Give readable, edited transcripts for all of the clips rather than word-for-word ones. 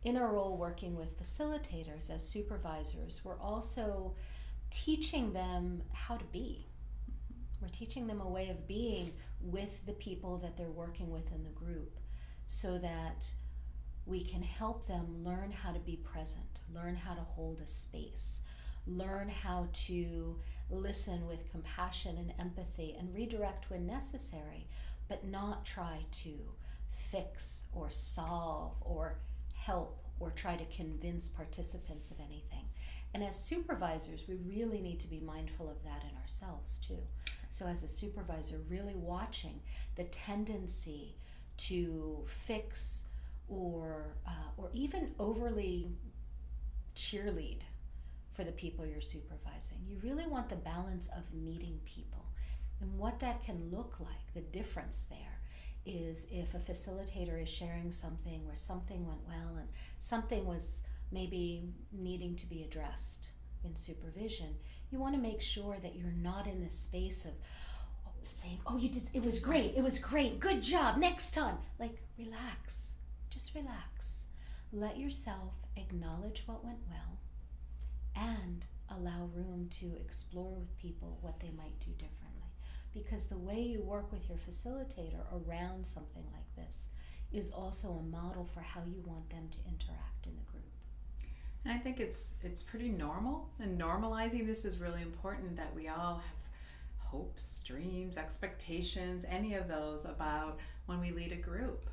in our role working with facilitators as supervisors, we're also teaching them how to be. We're teaching them a way of being with the people that they're working with in the group so that we can help them learn how to be present, learn how to hold a space, learn how to listen with compassion and empathy and redirect when necessary, but not try to fix or solve or help or try to convince participants of anything. And as supervisors, we really need to be mindful of that in ourselves too. So as a supervisor, really watching the tendency to fix or even overly cheerlead for the people you're supervising. You really want the balance of meeting people. And what that can look like, the difference there, is if a facilitator is sharing something where something went well and something was maybe needing to be addressed in supervision, you want to make sure that you're not in the space of saying, oh, you did, it was great, good job, next time. Like, relax, just relax. Let yourself acknowledge what went well and allow room to explore with people what they might do differently. Because the way you work with your facilitator around something like this is also a model for how you want them to interact in the group. And I think it's pretty normal, and normalizing this is really important, that we all have hopes, dreams, expectations, any of those about when we lead a group.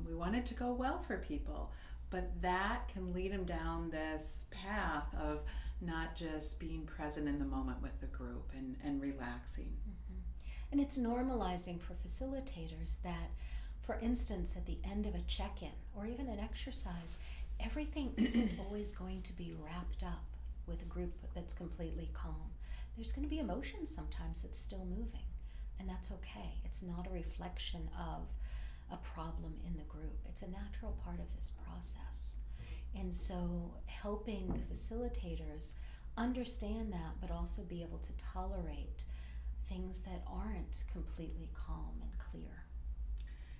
We want it to go well for people, but that can lead them down this path of not just being present in the moment with the group and relaxing. Mm-hmm. And it's normalizing for facilitators that, for instance, at the end of a check-in or even an exercise, everything isn't always going to be wrapped up with a group that's completely calm. There's going to be emotion sometimes that's still moving, and that's okay. It's not a reflection of a problem in the group. It's a natural part of this process. And so helping the facilitators understand that, but also be able to tolerate things that aren't completely calm and clear.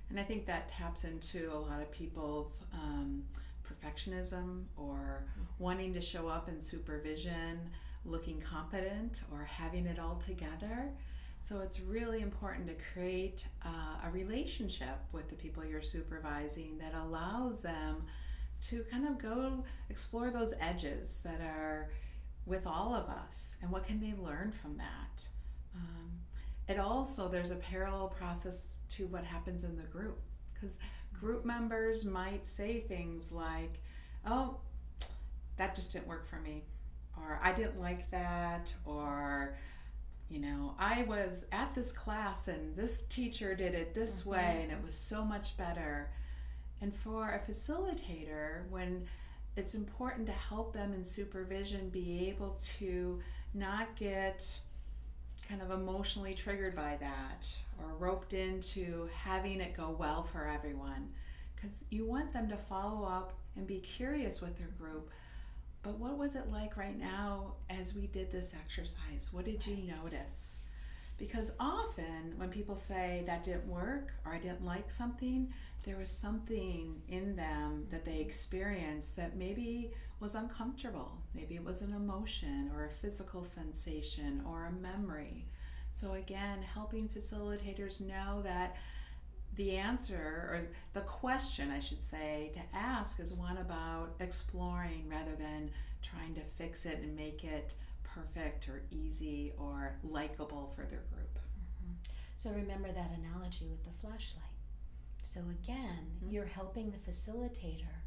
And I think that taps into a lot of people's perfectionism or wanting to show up in supervision looking competent or having it all together. So it's really important to create a relationship with the people you're supervising that allows them to kind of go explore those edges that are with all of us, and what can they learn from that. It also, there's a parallel process to what happens in the group, because group members might say things like, oh, that just didn't work for me, or I didn't like that, or I was at this class and this teacher did it this way and it was so much better. And for a facilitator, when it's important to help them in supervision be able to not get kind of emotionally triggered by that or roped into having it go well for everyone, because you want them to follow up and be curious with their group. But what was it like right now as we did this exercise? What did you notice? Because often when people say that didn't work or I didn't like something, there was something in them that they experienced that maybe was uncomfortable. Maybe it was an emotion or a physical sensation or a memory. So again, helping facilitators know that the answer, or the question I should say, to ask is one about exploring rather than trying to fix it and make it perfect or easy or likable for their group. So remember that analogy with the flashlight. So again, you're helping the facilitator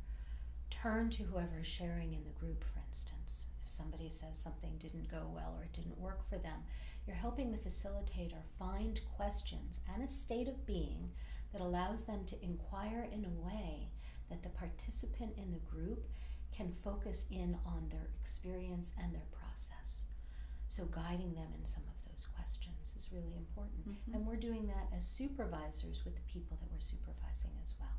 turn to whoever is sharing in the group, for instance. If somebody says something didn't go well or it didn't work for them, you're helping the facilitator find questions and a state of being that allows them to inquire in a way that the participant in the group can focus in on their experience and their process. So guiding them in some of those questions is really important. And we're doing that as supervisors with the people that we're supervising as well.